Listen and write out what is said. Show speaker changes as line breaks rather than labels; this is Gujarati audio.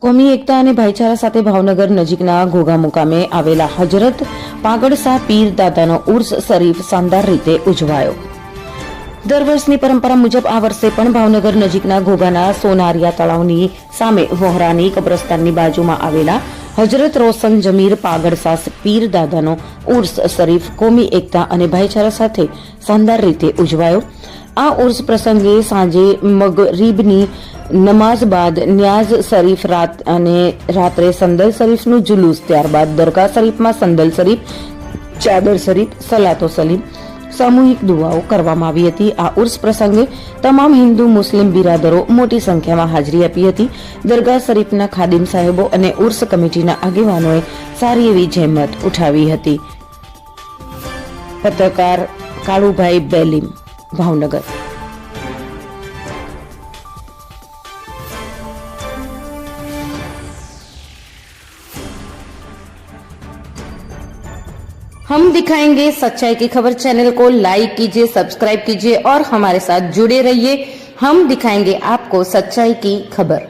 કોમી એકતા અને ભાઈચારા સાથે ભાવનગર નજીકના ઘોઘા મુકામે આવેલા હજરત પાગડ શાહ પીર દાદાનો ઉર્સ શરીફ શાનદાર રીતે ઉજવાયો। દર વર્ષની પરંપરા મુજબ આ વર્ષે પણ ભાવનગર નજીકના ઘોઘાના સોનારિયા તળાવની સામે વહોરાની કબ્રસ્તાનની બાજુમાં આવેલા હજરત રોશન જમીર પાગડ શાહ પીર દાદાનો ઉર્સ શરીફ કોમી એકતા અને ભાઈચારા સાથે શાનદાર રીતે ઉજવાયો। આ ઉર્સ પ્રસંગે સાંજે મગરીબની નમાઝ બાદ ન્યાઝ શરીફ રાત્રે સંદલ શરીફનું જુલુસ, ત્યારબાદ દરગાહ શરીફમાં સંદલ શરીફ, ચાદર શરીફ, સલાતો સલીમ, સામૂહિક દુઆઓ કરવામાં આવી હતી। આ ઉર્સ પ્રસંગે તમામ હિન્દુ મુસ્લિમ બિરાદરો મોટી સંખ્યામાં હાજરી આપી હતી। દરગાહ શરીફના ખાદિમ સાહેબો અને ઉર્સ કમિટીના આગેવાનોએ સારી એવી જહેમત ઉઠાવી હતી। પત્રકાર કાળુભાઈ બેલીમ, ભાવનગર। हम दिखाएंगे सच्चाई की खबर चैनल को लाइक कीजिए, सब्सक्राइब कीजिए और हमारे साथ जुड़े रहिए। हम दिखाएंगे आपको सच्चाई की खबर।